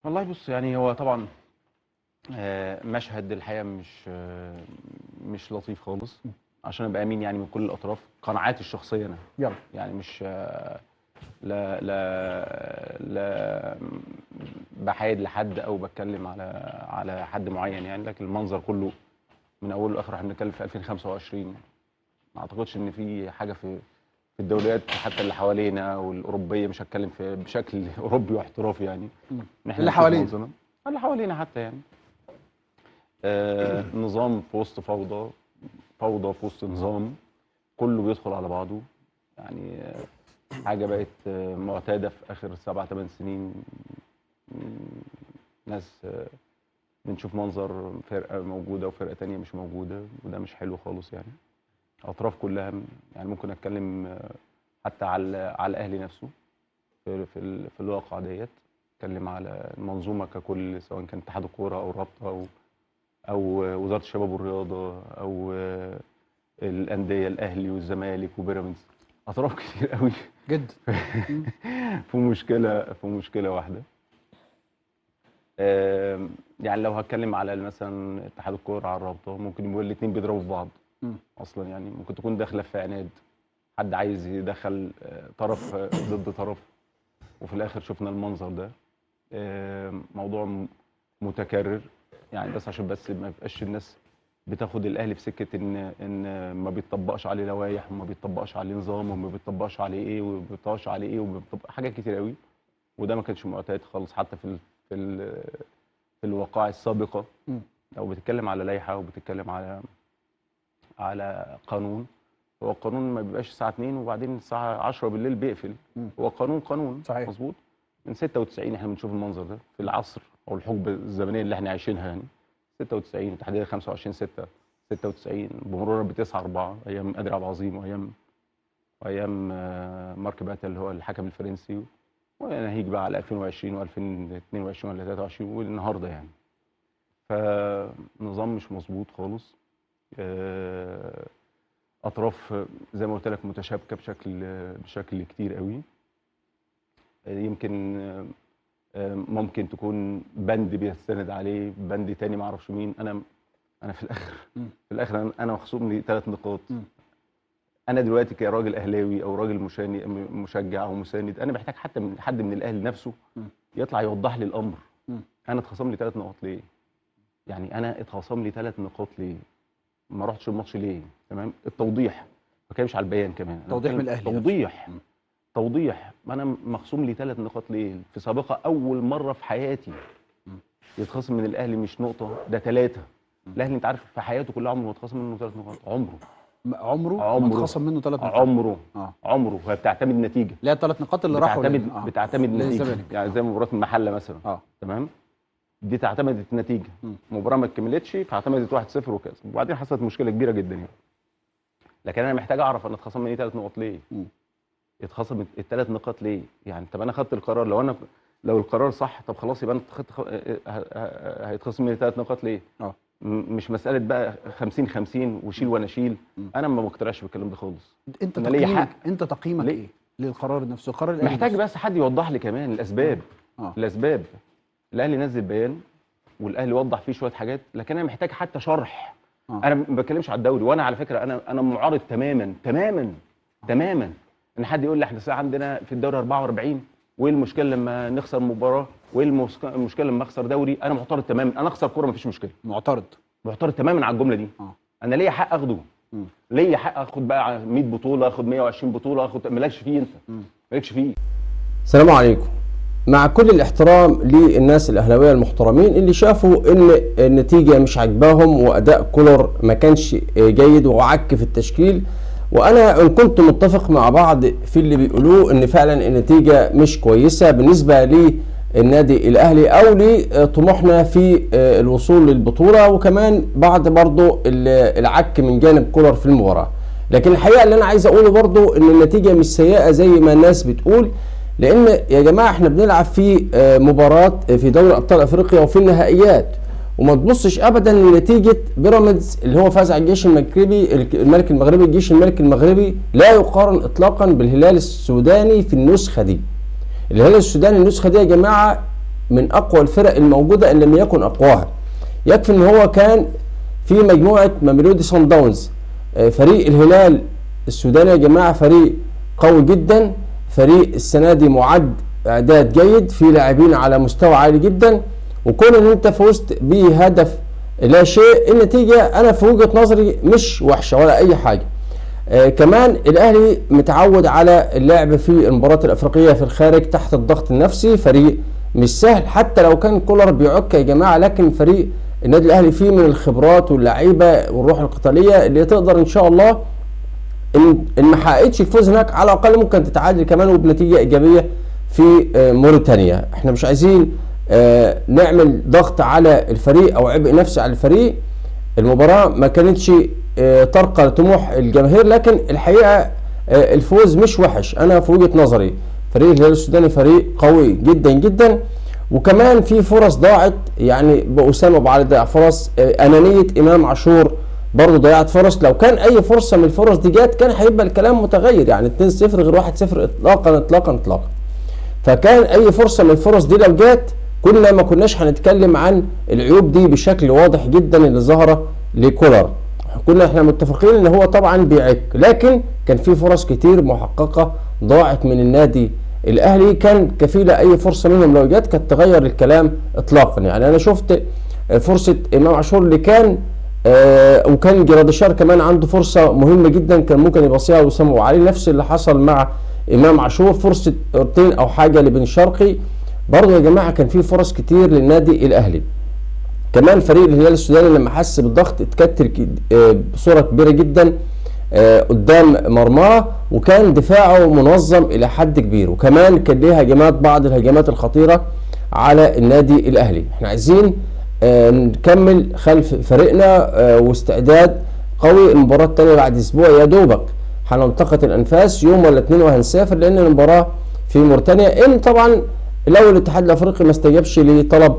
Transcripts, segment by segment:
والله بص، يعني هو طبعا مشهد الحقيقه مش لطيف خالص. عشان ابقى امين يعني من كل الاطراف، قناعاتي الشخصيه انا يلا. يعني مش لا بحايد لحد او بتكلم على حد معين يعني، لكن المنظر كله من اوله لاخره احنا بنتكلم في 2025. ما اعتقدش ان في حاجه في الدوريات حتى اللي حوالينا والاوروبيه، مش هتكلم في بشكل اوروبي واحترافي يعني، ان احنا اللي نشوف حوالينا. منظرنا اللي حوالينا حتى يعني نظام في وسط فوضى، فوضى في وسط نظام، كله بيدخل على بعضه يعني. حاجه بقت معتاده في اخر 7 8 سنين. ناس بنشوف منظر فرقه موجوده وفرقه تانية مش موجوده، وده مش حلو خالص يعني. اطراف كلها يعني ممكن اتكلم حتى على الاهلي نفسه في الواقع ديت، اتكلم على المنظومه ككل، سواء كان اتحاد الكوره او الرابطه او وزاره الشباب والرياضه او الانديه، الاهلي والزمالك وبيراميدز. اطراف كتير قوي جدا. في مشكله واحده. يعني لو هتكلم على مثلا اتحاد الكوره على الرابطه، ممكن يقول الاثنين بيضربوا في بعض اصلا يعني. ممكن تكون داخله في عناد، حد عايز يدخل طرف ضد طرف، وفي الاخر شفنا المنظر ده. موضوع متكرر يعني، بس عشان بس ما يبقاش الناس بتاخد الاهلي في سكه ان ما بيطبقش عليه لوائح، وما بيطبقش عليه نظام، وما بيطبقش عليه ايه، وما بيطبقش عليه ايه، حاجات كتير قوي. وده ما كانش معتاد خالص حتى في الوقائع السابقه. لو بتتكلم على لائحه او بتتكلم على قانون، هو القانون ما بيبقاش الساعه 2 وبعدين الساعه 10 بالليل بيقفل. هو قانون صحيح. مظبوط. من 96 احنا بنشوف المنظر ده في العصر او الحقبه الزمنيه اللي احنا عايشينها يعني. 96 تحديدا 25 6 96، بمرور ب 9 4 ايام قادر عبد العظيم وايام مارك باتا اللي هو الحكم الفرنسي، وناهيك بقى على 2020 و2022 ولا 23 والنهارده يعني. فنظام مش مظبوط خالص. اطراف زي ما قلت لك متشابكه بشكل كتير قوي. يمكن ممكن تكون بند بيستند عليه بند تاني ما اعرفش مين. انا في الاخر انا مخصوم لي 3 نقاط. انا دلوقتي كراجل اهلاوي او راجل مشجع او مساند، انا محتاج حتى من حد من الاهلي نفسه يطلع يوضح لي الامر. انا اتخصم لي 3 نقاط ليه؟ يعني انا اتخصم لي 3 نقاط ليه؟ ما رحتش الماتش ليه؟ تمام. التوضيح، ما بتكلمش على البيان كمان، توضيح من الاهلي. توضيح. ما انا مخصوم لي 3 نقاط ليه؟ في سابقه اول مره في حياتي يتخصم من الاهلي مش نقطه، ده 3. الاهلي انت عارف في حياته كلها عمره ما اتخصم منه 3 نقاط. عمره ما اتخصم منه 3 نقاط. عمره. هي بتعتمد نتيجه، لا 3 نقاط اللي راحوا بتعتمد نتيجه يعني، زي مباراه المحله مثلا. تمام. دي تعتمدت نتيجه، مباراه ما كملتش فاعتمدت 1-0 وكذا، وبعدين حصلت مشكله كبيره جدا يعني. لكن انا محتاج اعرف انا اتخصم مني 3 نقط ليه؟ اتخصم ال3 نقاط ليه؟ يعني طب انا خدت القرار، لو القرار صح، طب خلاص يبقى انت هيتخصم مني 3 نقاط ليه؟ مش مساله بقى 50-50 وشيل وانا اشيل. انا ما مقتنعش بالكلام ده خالص. انت تقييمك ايه للقرار نفسه؟ القرار الاهلي محتاج نفسه. بس حد يوضح لي كمان الاسباب. الاسباب. الاهلي نزل بيان والاهلي وضح فيه شويه حاجات، لكن انا محتاج حتى شرح. انا ما بتكلمش على الدوري، وانا على فكره انا معارض تماما ان حد يقول لي احنا عندنا في الدوري 44، وايه المشكله لما نخسر مباراه، وايه المشكله لما اخسر دوري. انا معترض تماما. انا اخسر كوره مفيش مشكله. معترض تماما على الجمله دي. انا ليا حق اخده. ليا حق اخد بقى 100 بطوله، اخد 120 بطوله، اخد. مالكش فيه انت، مالكش فيه. السلام عليكم. مع كل الاحترام للناس الاهلاويه المحترمين اللي شافوا ان النتيجه مش عاجباهم واداء كولر ما كانش جيد وعك في التشكيل، وانا ان كنت متفق مع بعض في اللي بيقولوه ان فعلا النتيجه مش كويسه بالنسبه للنادي الاهلي او لطموحنا في الوصول للبطوله، وكمان بعد برضو العك من جانب كولر في المباراه. لكن الحقيقه اللي انا عايز اقوله برضو ان النتيجه مش سيئه زي ما الناس بتقول، لان يا جماعه احنا بنلعب في مباراه في دوري ابطال افريقيا وفي النهائيات، وما تبصش ابدا لنتيجه بيراميدز اللي هو فاز على الجيش المغربي الملك المغربي. الجيش الملك المغربي لا يقارن اطلاقا بالهلال السوداني في النسخه دي. الهلال السوداني النسخه دي يا جماعه من اقوى الفرق الموجوده ان لم يكن اقواها. يكفي ان هو كان في مجموعه ميلودي صن داونز. فريق الهلال السوداني يا جماعه فريق قوي جدا، فريق السنه دي معد اعداد جيد، في لاعبين على مستوى عالي جدا، وكون ان انت فزت بهدف لا شيء، النتيجه انا في وجهه نظري مش وحشه ولا اي حاجه. كمان الاهلي متعود على اللعب في المباريات الافريقيه في الخارج تحت الضغط النفسي، فريق مش سهل حتى لو كان كولر بيعك يا جماعه، لكن فريق النادي الاهلي فيه من الخبرات واللعيبه والروح القتاليه اللي تقدر ان شاء الله ان ما حققتش الفوز هناك على الاقل ممكن تتعادل كمان وبنتيجه ايجابيه في موريتانيا. احنا مش عايزين نعمل ضغط على الفريق او عبء نفسي على الفريق. المباراه ما كانتش ترقى لطموح الجماهير، لكن الحقيقه الفوز مش وحش. انا في وجهه نظري فريق الهلال السوداني فريق قوي جدا جدا، وكمان في فرص ضاعت، يعني بأسامة ابو علي ضيع فرص، انانيه امام عاشور برضه ضيعت فرص. لو كان اي فرصه من الفرص دي جت كان هيبقى الكلام متغير، يعني 2-0 غير 1-0 اطلاقا اطلاقا اطلاقا. فكان اي فرصه من الفرص دي لو جت كنا ما كناش هنتكلم عن العيوب دي بشكل واضح جدا اللي ظاهره لكولر. كنا احنا متفقين ان هو طبعا بيعك، لكن كان في فرص كتير محققه ضاعت من النادي الاهلي، كان كفيله اي فرصه منهم لو جت كانت تغير الكلام اطلاقا. يعني انا شفت فرصه امام عاشور اللي كان وكان جراديشار كمان عنده فرصه مهمه جدا كان ممكن يبصيها وسام ابو علي، نفس اللي حصل مع امام عاشور، فرصه اورتين او حاجه لبن شرقي. برضه يا جماعه كان في فرص كتير للنادي الاهلي. كمان فريق الهلال السوداني لما حس بالضغط اتكتر بصوره كبيره جدا قدام مرماه، وكان دفاعه منظم الى حد كبير، وكمان كان ليه هجمات بعض الهجمات الخطيره على النادي الاهلي. احنا عايزين نكمل خلف فريقنا واستعداد قوي. المباراه الثانيه بعد اسبوع يا دوبك هنلتقط الانفاس يوم ولا اتنين وهنسافر، لان المباراه في موريتانيا. ان طبعا لو الاتحاد الافريقي ما استجابش لطلب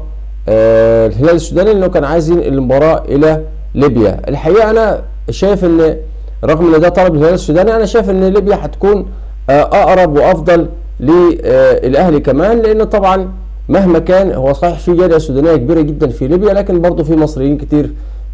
الهلال السوداني انه كان عايزين المباراه الى ليبيا. الحقيقه انا شايف ان رغم ان ده طلب الهلال السوداني، انا شايف ان ليبيا هتكون اقرب وافضل للاهلي كمان، لان طبعا مهما كان هو صحيح في جاليه سودانيه كبيره جدا في ليبيا، لكن برضه في مصريين كتير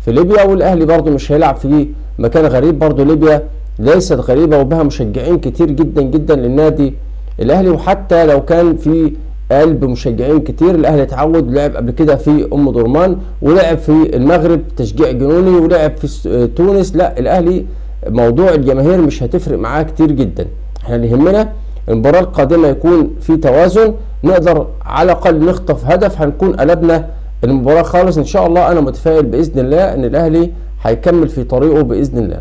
في ليبيا، والاهلي برضه مش هيلعب في مكان غريب. برضه ليبيا ليست غريبه وبها مشجعين كتير جدا جدا للنادي الاهلي، وحتى لو كان في قلب مشجعين كتير، الاهلي اتعود لعب قبل كده في ام درمان، ولعب في المغرب تشجيع جنوني، ولعب في تونس. لا الاهلي موضوع الجماهير مش هتفرق معاه كتير جدا. احنا اللي يهمنا المباراه القادمه يكون في توازن، نقدر على الاقل نخطف هدف، هنكون قلبنا المباراه خالص ان شاء الله. انا متفائل باذن الله ان الاهلي هيكمل في طريقه باذن الله.